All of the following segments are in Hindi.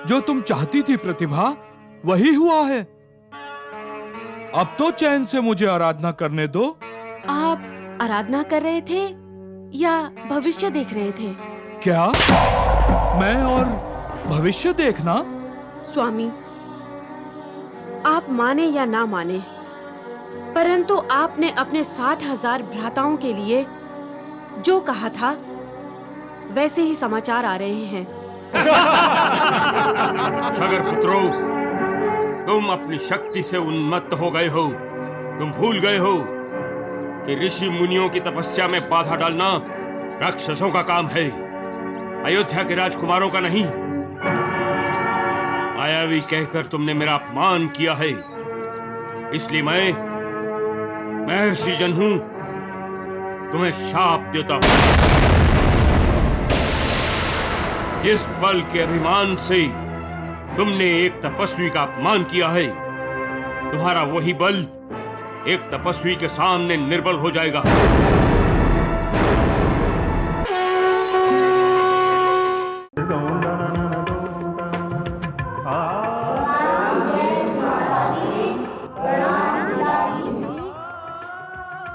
जो तुम चाहती थी प्रतिभा, वही हुआ है। अब तो चैन से मुझे आराधना करने दो। आप आराधना कर रहे थे या भविष्य देख रहे थे? क्या? मैं और भविष्य देखना? स्वामी, आप माने या ना माने, परंतु आपने अपने 60,000 भ्राताओं के लिए जो कहा था, वैसे ही समाचार आ रहे हैं। सागर पुत्रों, तुम अपनी शक्ति से उन्मत्त हो गए हो। तुम भूल गए हो कि ऋषि मुनियों की तपस्या में बाधा डालना राक्षसों का काम है, अयोध्या के राजकुमारों का नहीं। मायावी कहकर तुमने मेरा अपमान किया है, इसलिए मैं महर्षि जनहू तुम्हें शाप देता हूं। जिस बल के अभिमान से तुमने एक तपस्वी का अपमान किया है, तुम्हारा वही बल एक तपस्वी के सामने निर्बल हो जाएगा।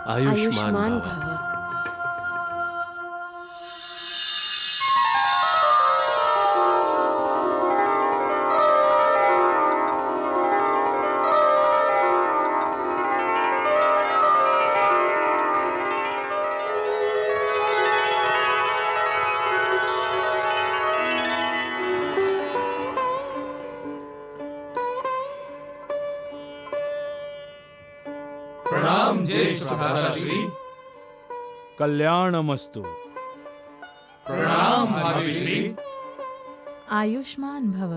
आयुष्मान भव। प्रणाम ज्येष्ठ भ्राताश्री। कल्याणमस्तु। प्रणाम भाभी। आयुष्मान भव।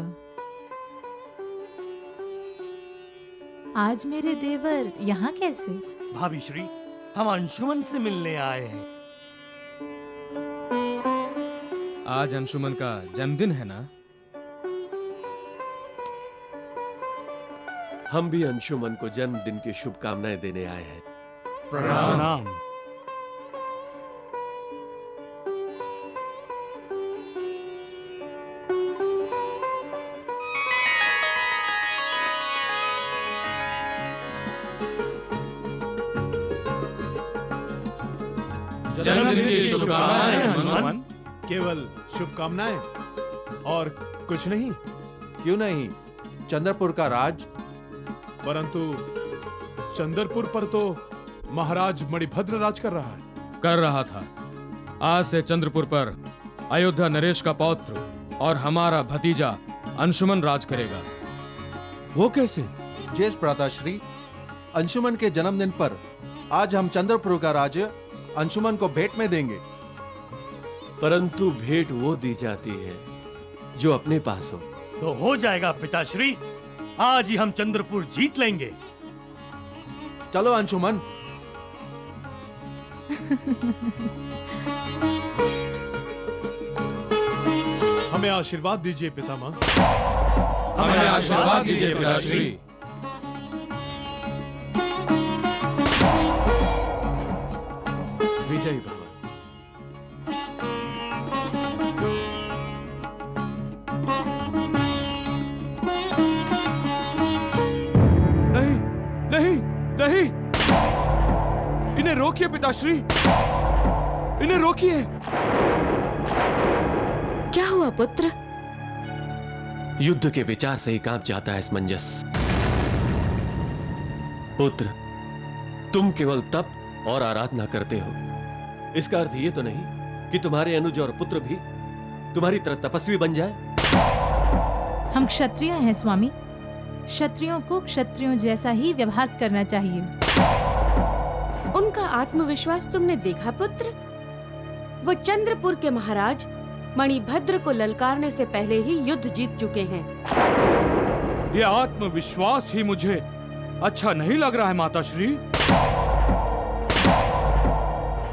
आज मेरे देवर यहाँ कैसे? भाभी श्री, हम अंशुमन से मिलने आए हैं। आज अंशुमन का जन्मदिन है ना? हम भी अंशुमन को जन्मदिन की शुभकामनाएं देने आए हैं। प्रणाम। जन्मदिन की शुभकामनाएं अंशुमन। केवल शुभकामनाएं और कुछ नहीं? क्यों नहीं? चंद्रपुर का राज। परंतु चंद्रपुर पर तो महाराज मणिभद्र राज कर रहा है। कर रहा था। आज से चंद्रपुर पर अयोध्या नरेश का पौत्र और हमारा भतीजा अंशुमन राज करेगा। वो कैसे? ज्येष्ठ भ्राताश्री, अंशुमन के जन्मदिन पर आज हम चंद्रपुर का राज्य अंशुमन को भेंट में देंगे। परंतु भेंट वो दी जाती है जो अपने पास हो। तो हो जाएगा पिताश्री, आज ही हम चंद्रपुर जीत लेंगे। चलो अंशुमन। हमें आशीर्वाद दीजिए पितामह। हमें आशीर्वाद दीजिए पिताश्री। विजयी भव। नहीं नहीं नहीं, इन्हें रोकिए पिताश्री, इन्हें रोकिए। क्या हुआ पुत्र? युद्ध के विचार से ही कांप जाता है समंजस। पुत्र, तुम केवल तप और आराधना करते हो, इसका अर्थ ये तो नहीं कि तुम्हारे अनुज और पुत्र भी तुम्हारी तरह तपस्वी बन जाए। हम क्षत्रिय हैं स्वामी। क्षत्रियों को क्षत्रियों जैसा ही व्यवहार करना चाहिए। उनका आत्मविश्वास तुमने देखा पुत्र? वो चंद्रपुर के महाराज मणिभद्र को ललकारने से पहले ही युद्ध जीत चुके हैं। ये आत्मविश्वास ही मुझे अच्छा नहीं लग रहा है माताश्री।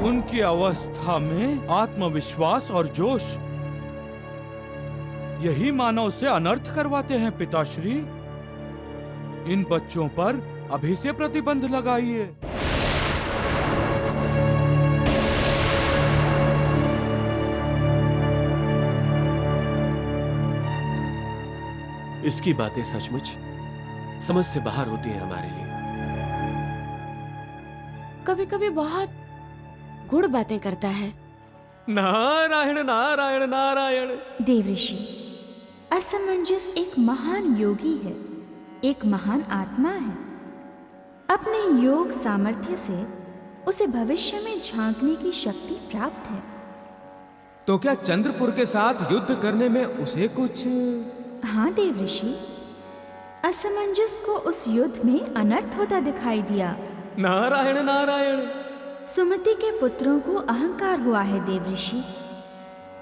उनकी अवस्था में आत्मविश्वास और जोश, यही मानव से अनर्थ करवाते हैं पिताश्री। इन बच्चों पर अभी से प्रतिबंध लगाइए। इसकी बातें सचमुच समझ से बाहर होती हैं हमारे लिए। कभी कभी बहुत गुड़ बातें करता है। नारायण नारायण नारायण। देवऋषि, असमंजस एक महान योगी है, एक महान आत्मा है। अपने योग सामर्थ्य से उसे भविष्य में झांकने की शक्ति प्राप्त है। तो क्या चंद्रपुर के साथ युद्ध करने में उसे कुछ? हाँ देवऋषि, असमंजस को उस युद्ध में अनर्थ होता दिखाई दिया। नारायण नारायण। सुमति के पुत्रों को अहंकार हुआ है देवऋषि।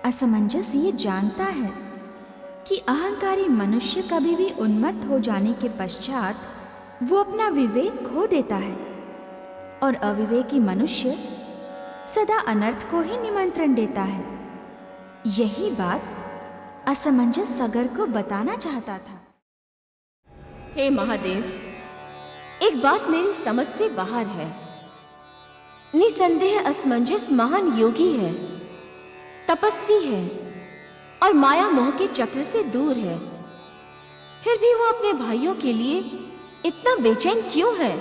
असमंजस ये जानता है कि अहंकारी मनुष्य कभी भी उन्मत्त हो जाने के पश्चात वो अपना विवेक खो देता है, और अविवेकी मनुष्य सदा अनर्थ को ही निमंत्रण देता है। यही बात असमंजस सगर को बताना चाहता था। हे महादेव, एक बात मेरी समझ से बाहर है। निसंदेह असमंजस महान योगी है, तपस्वी है और माया मोह के चक्र से दूर है। फिर भी वो अपने भाइयों के लिए इतना बेचैन क्यों है?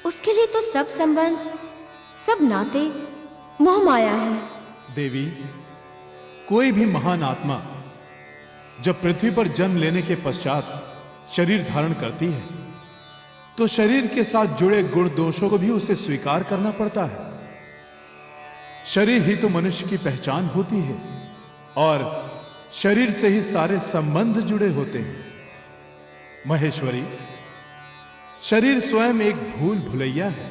उसके लिए तो सब संबंध, सब नाते मोह माया है। देवी, कोई भी महान आत्मा जब पृथ्वी पर जन्म लेने के पश्चात शरीर धारण करती है तो शरीर के साथ जुड़े गुण दोषों को भी उसे स्वीकार करना पड़ता है। शरीर ही तो मनुष्य की पहचान होती है और शरीर से ही सारे संबंध जुड़े होते हैं। महेश्वरी, शरीर स्वयं एक भूल भुलैया है।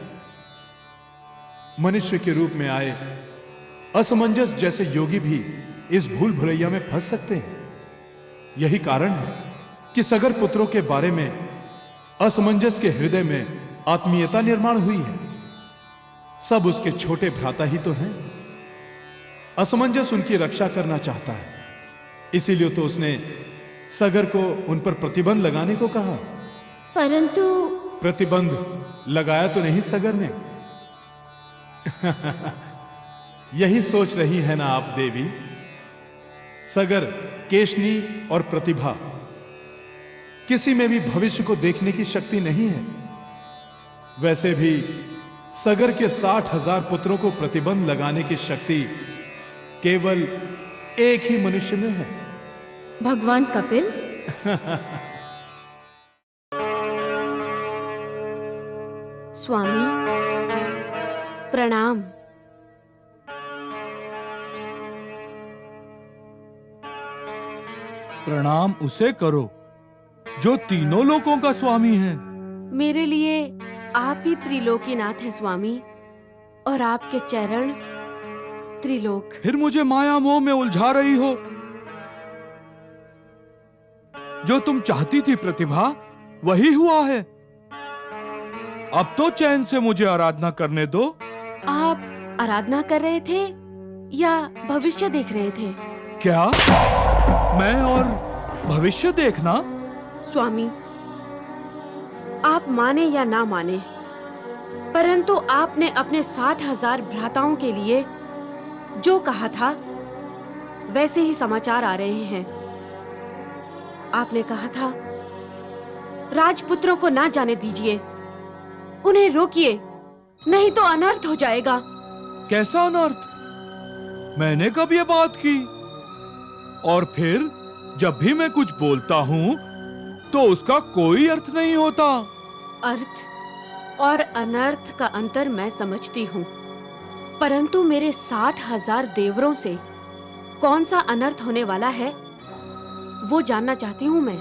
मनुष्य के रूप में आए असमंजस जैसे योगी भी इस भूल भुलैया में फंस सकते हैं। यही कारण है कि सगर पुत्रों के बारे में असमंजस के हृदय में आत्मीयता निर्माण हुई है। सब उसके छोटे भ्राता ही तो हैं। असमंजस उनकी रक्षा करना चाहता है, इसीलिए तो उसने सगर को उन पर प्रतिबंध लगाने को कहा। परंतु प्रतिबंध लगाया तो नहीं सगर ने। यही सोच रही है ना आप देवी? सगर, केशनी और प्रतिभा, किसी में भी भविष्य को देखने की शक्ति नहीं है। वैसे भी सगर के 60,000 पुत्रों को प्रतिबंध लगाने की शक्ति केवल एक ही मनुष्य में है। भगवान कपिल। स्वामी प्रणाम। प्रणाम उसे करो जो तीनों लोकों का स्वामी है। मेरे लिए आप ही त्रिलोकीनाथ हैं स्वामी, और आपके चरण त्रिलोक। फिर मुझे माया मोह में उलझा रही हो। जो तुम चाहती थी प्रतिभा, वही हुआ है। अब तो चैन से मुझे आराधना करने दो। आप आराधना कर रहे थे या भविष्य देख रहे थे? क्या? मैं और भविष्य देखना? स्वामी, आप माने या ना माने, परंतु आपने अपने 60,000 भ्राताओं के लिए जो कहा था वैसे ही समाचार आ रहे हैं। आपने कहा था राजपुत्रों को ना जाने दीजिए, उन्हें रोकिए, नहीं तो अनर्थ हो जाएगा। कैसा अनर्थ? मैंने कब ये बात की? और फिर जब भी मैं कुछ बोलता हूं तो उसका कोई अर्थ नहीं होता। अर्थ और अनर्थ का अंतर मैं समझती हूँ, परंतु मेरे 60,000 देवरों से कौन सा अनर्थ होने वाला है वो जानना चाहती हूँ मैं।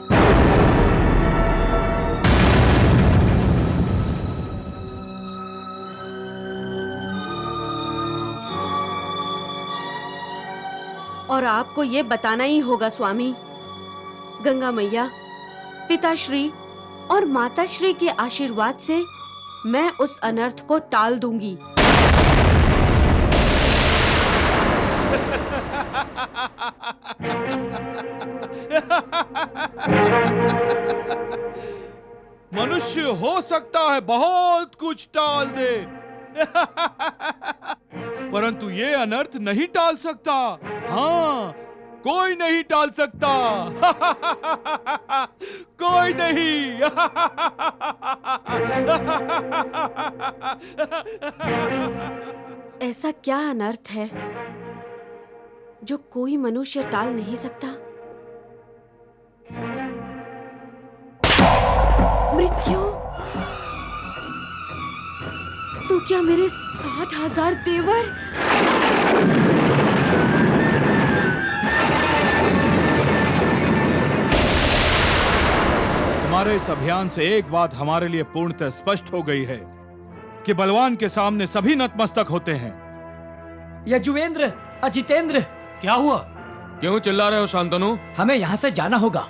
और आपको ये बताना ही होगा स्वामी। गंगा मैया, पिताश्री और माताश्री के आशीर्वाद से मैं उस अनर्थ को टाल दूंगी। मनुष्य हो सकता है बहुत कुछ टाल दे, परंतु ये अनर्थ नहीं टाल सकता। हाँ, कोई नहीं टाल सकता। कोई नहीं। ऐसा क्या अनर्थ है जो कोई मनुष्य टाल नहीं सकता? मृत्यु? तो क्या मेरे 60,000 देवर? हमारे इस अभियान से एक बात हमारे लिए पूर्णतः स्पष्ट हो गई है कि बलवान के सामने सभी नतमस्तक होते हैं। यजुवेंद्र, अजितेंद्र, क्या हुआ? क्यों चिल्ला रहे हो शांतनु? हमें यहाँ से जाना होगा।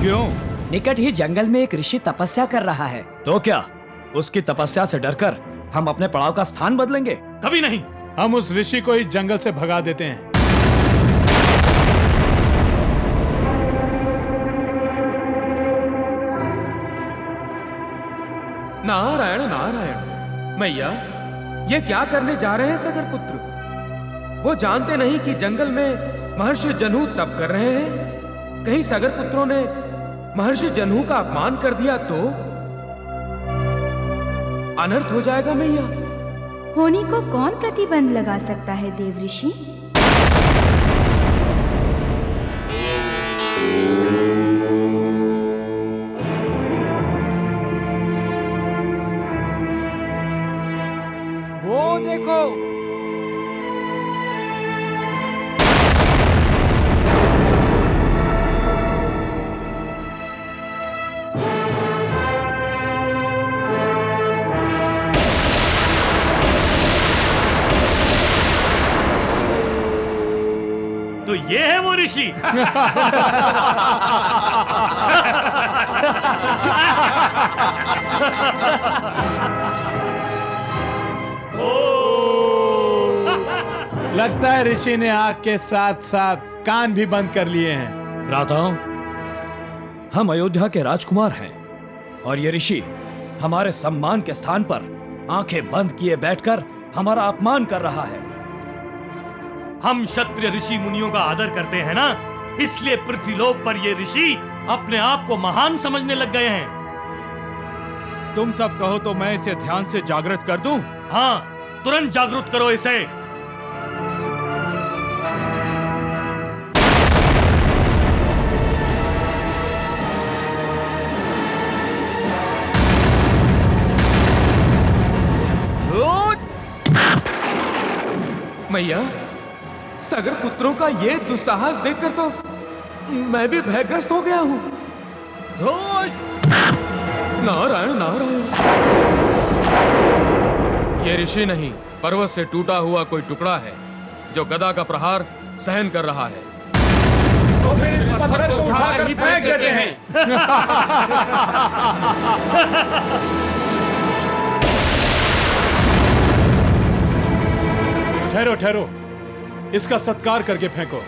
क्यों? निकट ही जंगल में एक ऋषि तपस्या कर रहा है। तो क्या उसकी तपस्या से डरकर हम अपने पड़ाव का स्थान बदलेंगे? कभी नहीं। हम उस ऋषि को इस जंगल से भगा देते हैं। नारायण नारायण। मैया, ये क्या करने जा रहे हैं सगर पुत्र? वो जानते नहीं कि जंगल में महर्षि जनू तप कर रहे हैं? कहीं सगर पुत्रों ने महर्षि जनू का अपमान कर दिया तो अनर्थ हो जाएगा मैया। होनी को कौन प्रतिबंध लगा सकता है देवऋषि? वो देखो, तो ये है वो ऋषि। लगता है ऋषि ने आग के साथ साथ कान भी बंद कर लिए हैं। भ्राताओं, हम अयोध्या के राजकुमार हैं और ये ऋषि हमारे सम्मान के स्थान पर आंखें बंद किए बैठकर हमारा अपमान कर रहा है। हम क्षत्रिय ऋषि मुनियों का आदर करते हैं ना, इसलिए पृथ्वीलोक पर ये ऋषि अपने आप को महान समझने लग गए हैं। तुम सब कहो तो मैं इसे ध्यान से जागृत कर दूं? हाँ, तुरंत जागरूक करो इसे। मैया, सगर पुत्रों का ये दुस्साहस देखकर तो मैं भी भयग्रस्त हो गया हूं। नारायण नारायण। ये ऋषि नहीं, पर्वत से टूटा हुआ कोई टुकड़ा है जो गदा का प्रहार सहन कर रहा है। तो फिर इस पत्थर को उठाकर फेंक देते हैं। ठहरो ठहरो, इसका सत्कार करके फेंको।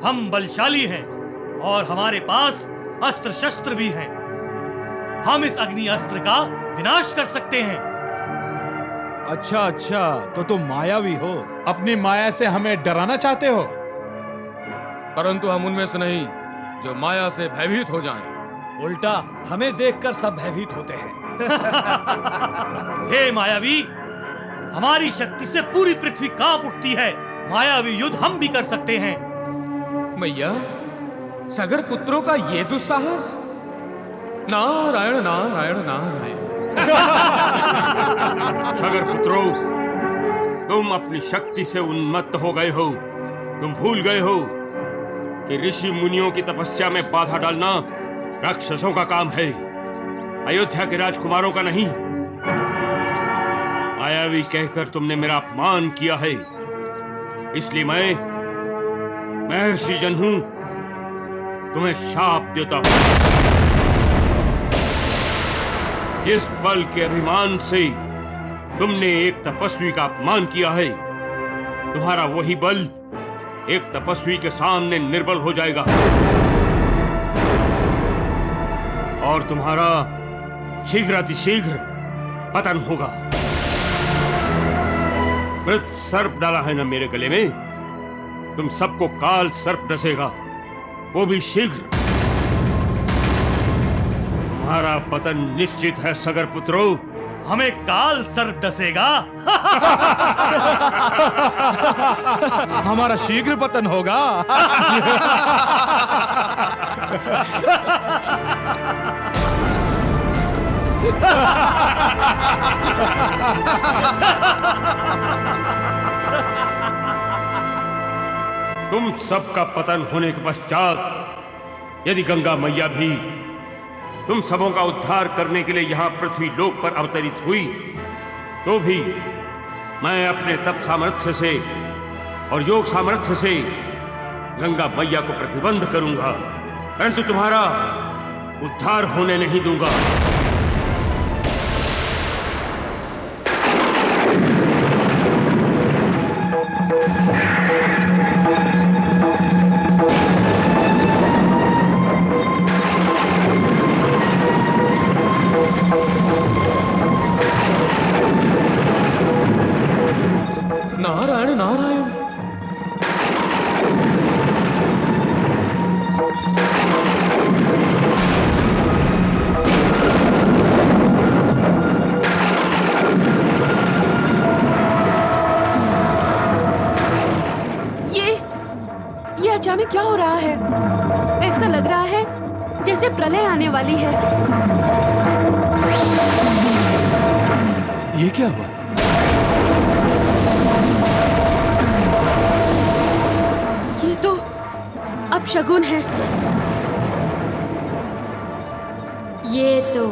हम बलशाली हैं और हमारे पास अस्त्र शस्त्र भी हैं। हम इस अग्नि अस्त्र का विनाश कर सकते हैं। अच्छा अच्छा, तो तुम मायावी हो। अपनी माया से हमें डराना चाहते हो? परंतु हम उनमें से नहीं जो माया से भयभीत हो जाएं। उल्टा हमें देखकर सब भयभीत होते हैं। हे मायावी, हमारी शक्ति से पूरी पृथ्वी कांप उठती है। मायावी युद्ध हम भी कर सकते हैं। मैया, सगर पुत्रों का ये दुस्साहस! नारायण नारायण नारायण। सागर पुत्रों, तुम अपनी शक्ति से उन्मत्त हो गए हो। तुम भूल गए हो कि ऋषि मुनियों की तपस्या में बाधा डालना राक्षसों का काम है, अयोध्या के राजकुमारों का नहीं। मायावी कहकर तुमने मेरा अपमान किया है, इसलिए मैं महर्षि जनहू तुम्हें शाप देता हूं। जिस बल के अभिमान से तुमने एक तपस्वी का अपमान किया है, तुम्हारा वही बल एक तपस्वी के सामने निर्बल हो जाएगा और तुम्हारा शीघ्रातिशीघ्र पतन होगा। मृत सर्प डाला है ना मेरे गले में, तुम सबको काल सर्प डसेगा, वो भी शीघ्र। तुम्हारा पतन निश्चित है सगर पुत्रों। हमें काल सर्प डसेगा। हमारा शीघ्र पतन होगा। तुम सबका पतन होने के पश्चात यदि गंगा मैया भी तुम सबों का उद्धार करने के लिए यहां पृथ्वी लोक पर अवतरित हुई, तो भी मैं अपने तप सामर्थ्य से और योग सामर्थ्य से गंगा मैया को प्रतिबंध करूंगा, परंतु तुम्हारा उद्धार होने नहीं दूंगा। नारायण नारायण। ये अचानक क्या हो रहा है? ऐसा लग रहा है जैसे प्रलय आने वाली है। ये क्या हुआ? ये तो अपशगुन है। ये तो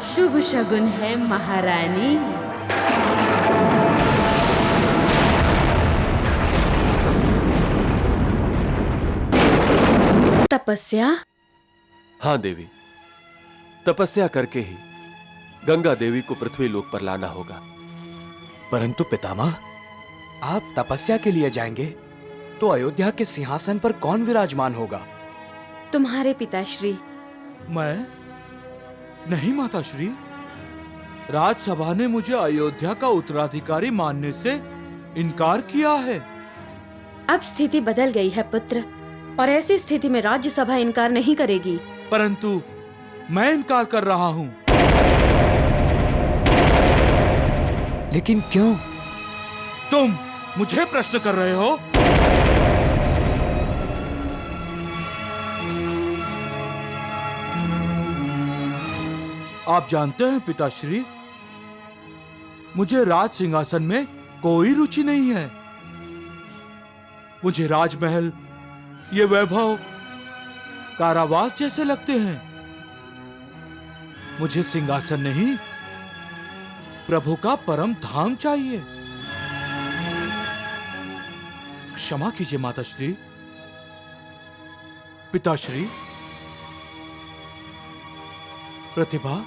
शुभ शगुन है महारानी। तपस्या? हाँ देवी, तपस्या करके ही गंगा देवी को पृथ्वी लोक पर लाना होगा। परंतु पितामह, आप तपस्या के लिए जाएंगे तो अयोध्या के सिंहासन पर कौन विराजमान होगा? तुम्हारे पिताश्री। मैं नहीं माताश्री, राजसभा ने मुझे अयोध्या का उत्तराधिकारी मानने से इनकार किया है। अब स्थिति बदल गई है पुत्र, और ऐसी स्थिति में राज्यसभा इनकार नहीं करेगी। परंतु मैं इनकार कर रहा हूं। लेकिन क्यों? तुम मुझे प्रश्न कर रहे हो? आप जानते हैं पिताश्री, मुझे राज सिंहासन में कोई रुचि नहीं है। मुझे राजमहल, ये वैभव कारावास जैसे लगते हैं। मुझे सिंहासन नहीं, प्रभु का परम धाम चाहिए। क्षमा कीजिए माताश्री, पिताश्री, प्रतिभा,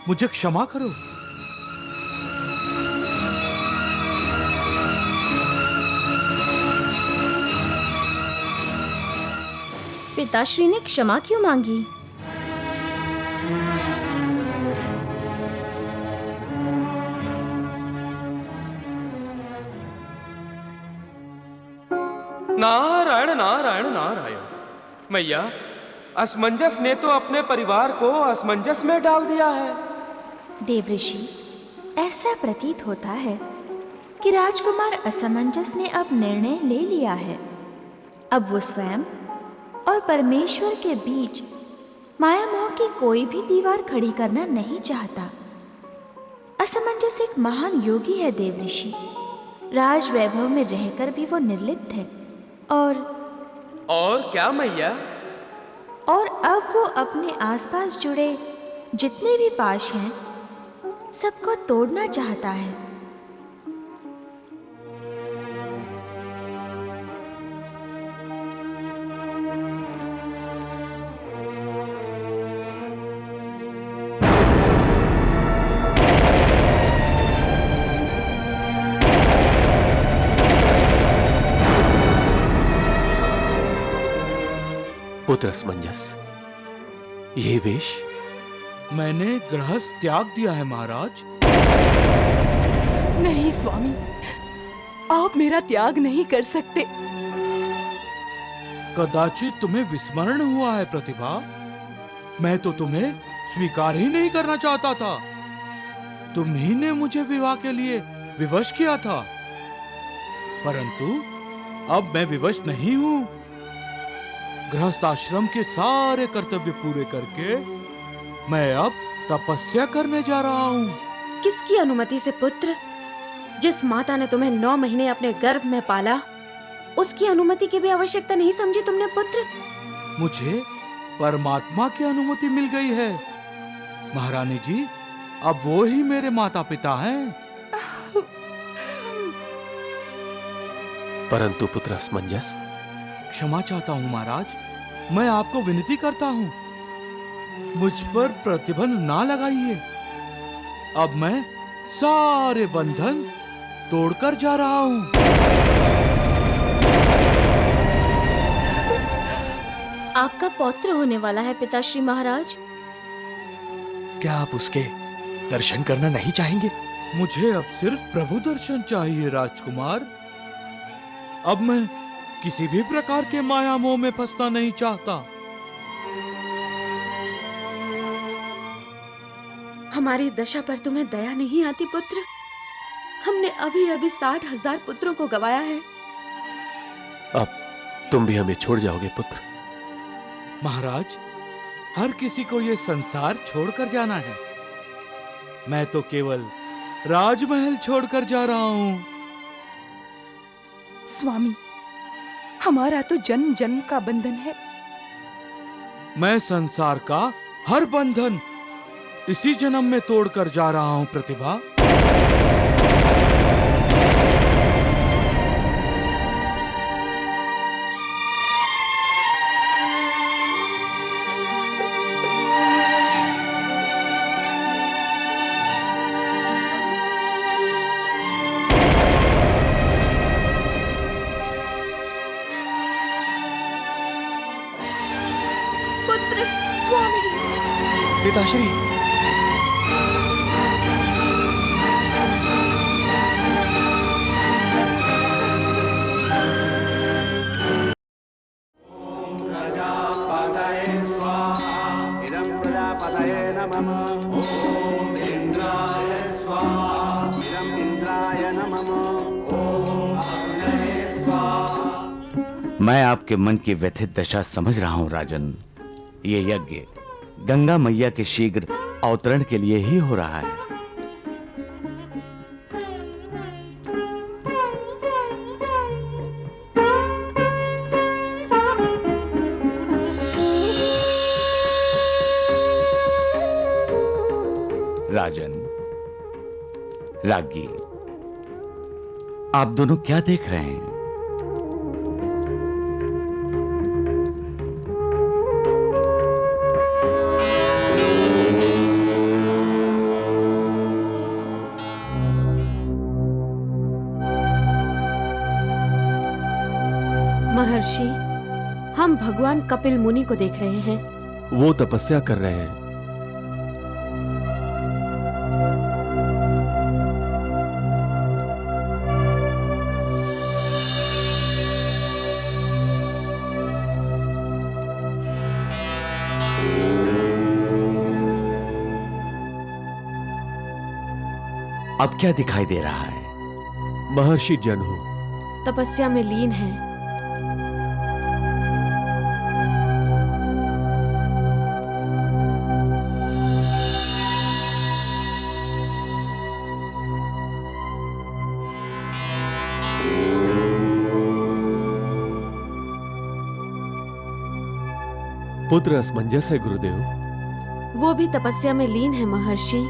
मुझे क्षमा करो। पिताश्री ने क्षमा क्यों मांगी? नारायण नारायण नारायण। मैया, असमंजस ने तो अपने परिवार को असमंजस में डाल दिया है। देवऋषि, ऐसा प्रतीत होता है कि राजकुमार असमंजस ने अब निर्णय ले लिया है। अब वो स्वयं और परमेश्वर के बीच माया मोह की कोई भी दीवार खड़ी करना नहीं चाहता। असमंजस एक महान योगी है देवऋषि। राज वैभव में रहकर भी वो निर्लिप्त है। और क्या मैया? और अब वो अपने आसपास जुड़े जितने भी पाश हैं सबको तोड़ना चाहता है। पुत्र असमंजस, ये वेश? मैंने गृहस्थ त्याग दिया है महाराज। नहीं स्वामी, आप मेरा त्याग नहीं कर सकते। कदाचित तुम्हें विस्मरण हुआ है प्रतिभा। मैं तो तुम्हें स्वीकार ही नहीं करना चाहता था। तुम ही ने मुझे विवाह के लिए विवश किया था, परंतु अब मैं विवश नहीं हूं। गृहस्थ आश्रम के सारे कर्तव्य पूरे करके मैं अब तपस्या करने जा रहा हूँ। किसकी अनुमति से पुत्र? जिस माता ने तुम्हें 9 महीने अपने गर्भ में पाला, उसकी अनुमति की भी आवश्यकता नहीं समझी तुमने पुत्र? मुझे परमात्मा की अनुमति मिल गई है महारानी जी। अब वो ही मेरे माता पिता हैं। परंतु पुत्र असमंजस, क्षमा चाहता हूँ महाराज। मैं आपको विनती करता हूँ, मुझ पर प्रतिबंध ना लगाइए। अब मैं सारे बंधन तोड़कर जा रहा हूँ। आपका पौत्र होने वाला है पिताश्री महाराज। क्या आप उसके दर्शन करना नहीं चाहेंगे? मुझे अब सिर्फ प्रभु दर्शन चाहिए राजकुमार। अब मैं किसी भी प्रकार के माया मोह में फंसना नहीं चाहता। हमारी दशा पर तुम्हें दया नहीं आती पुत्र? हमने अभी अभी 60,000 पुत्रों को गवाया है। अब तुम भी हमें छोड़ जाओगे पुत्र? महाराज, हर किसी को ये संसार छोड़कर जाना है। मैं तो केवल राजमहल छोड़कर जा रहा हूँ। स्वामी, हमारा तो जन्म जन्म का बंधन है। मैं संसार का हर बंधन इसी जन्म में तोड़कर जा रहा हूं प्रतिभा। पुत्र, स्वामी। पिताश्री, मैं आपके मन की व्यथित दशा समझ रहा हूं राजन। ये यज्ञ गंगा मैया के शीघ्र अवतरण के लिए ही हो रहा है। राजन, राज्ञी, आप दोनों क्या देख रहे हैं? महर्षि, हम भगवान कपिल मुनि को देख रहे हैं। वो तपस्या कर रहे हैं। अब क्या दिखाई दे रहा है? महर्षि जन्हू तपस्या में लीन है। पुत्र असमंजस है गुरुदेव। वो भी तपस्या में लीन है महर्षि।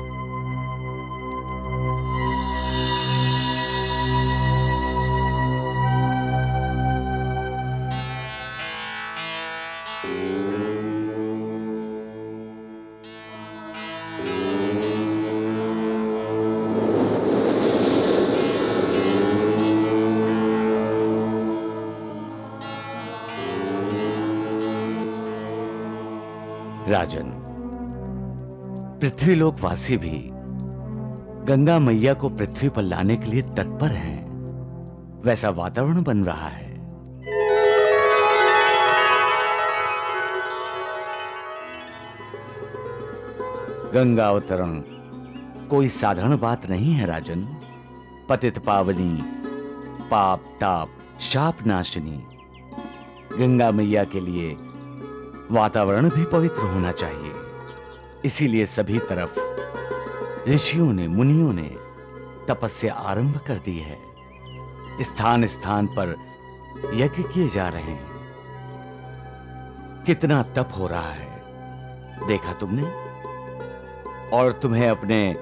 राजन, पृथ्वीलोकवासी भी गंगा मैया को पृथ्वी पर लाने के लिए तत्पर हैं। वैसा वातावरण बन रहा है। गंगा अवतरण कोई साधारण बात नहीं है राजन। पतित पावनी, पाप ताप शाप नाशिनी गंगा मैया के लिए वातावरण भी पवित्र होना चाहिए। इसीलिए सभी तरफ ऋषियों ने, मुनियों ने तपस्या आरंभ कर दी है। स्थान स्थान पर यज्ञ किए जा रहे हैं। कितना तप हो रहा है, देखा तुमने? और तुम्हें अपने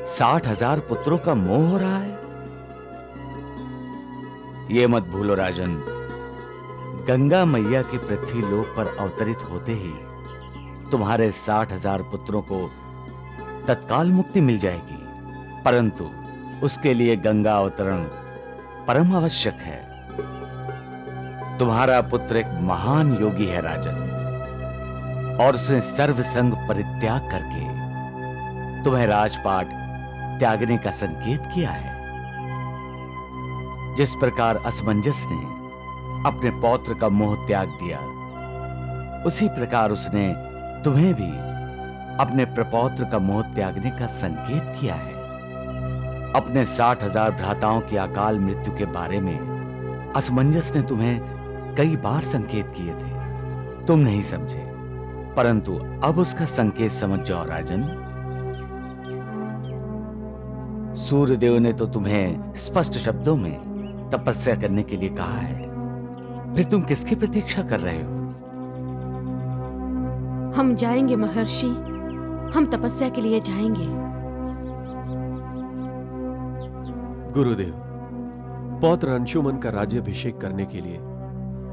60,000 पुत्रों का मोह हो रहा है। ये मत भूलो राजन, गंगा मैया के पृथ्वी लोक पर अवतरित होते ही तुम्हारे 60,000 पुत्रों को तत्काल मुक्ति मिल जाएगी। परंतु उसके लिए गंगा अवतरण परम आवश्यक है। तुम्हारा पुत्र एक महान योगी है राजन, और उसने सर्व संग परित्याग करके तुम्हें राजपाट त्यागने का संकेत किया है। जिस प्रकार असमंजस ने अपने पौत्र का मोह त्याग दिया, उसी प्रकार उसने तुम्हें भी अपने प्रपौत्र का मोह त्यागने का संकेत किया है। अपने 60,000 भ्राताओं की अकाल मृत्यु के बारे में असमंजस ने तुम्हें कई बार संकेत किए थे, तुम नहीं समझे। परंतु अब उसका संकेत समझ जाओ राजन। सूर्यदेव ने तो तुम्हें स्पष्ट शब्दों में तपस्या करने के लिए कहा है, फिर तुम किसकी प्रतीक्षा कर रहे हो? हम जाएंगे महर्षि, हम तपस्या के लिए जाएंगे। गुरुदेव, पौत्र अंशुमन का राज्याभिषेक करने के लिए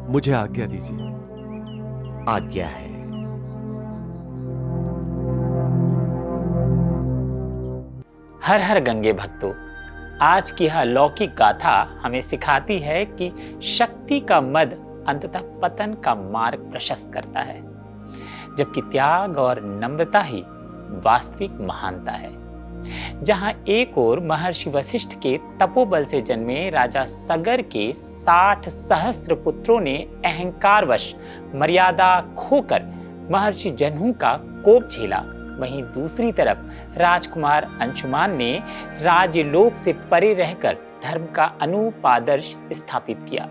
मुझे आज्ञा दीजिए। आज्ञा है। हर हर गंगे भक्तों, आज की यह अलौकिक गाथा हमें सिखाती है कि शक्ति का मद अंततः पतन का मार्ग प्रशस्त करता है, जबकि त्याग और नम्रता ही वास्तविक महानता है। जहां एक ओर महर्षि वशिष्ठ के तपोबल से जन्मे राजा सगर के 60 सहस्त्र पुत्रों ने अहंकारवश मर्यादा खोकर महर्षि जन्हू का कोप झेला, वहीं दूसरी तरफ राजकुमार अंशुमान ने राजलोक से परे रहकर धर्म का अनूप आदर्श स्थापित किया।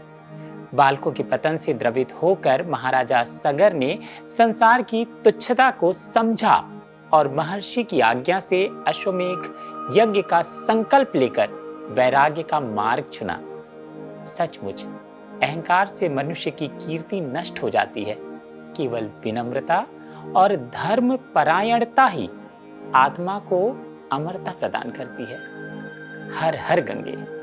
बालकों के पतन से द्रवित होकर महाराजा सगर ने संसार की तुच्छता को समझा और महर्षि की आज्ञा से अश्वमेध यज्ञ का संकल्प लेकर वैराग्य का मार्ग चुना। सचमुच अहंकार से मनुष्य की कीर्ति नष्ट हो जाती है। केवल विनम्रता और धर्म परायणता ही आत्मा को अमरता प्रदान करती है। हर हर गंगे।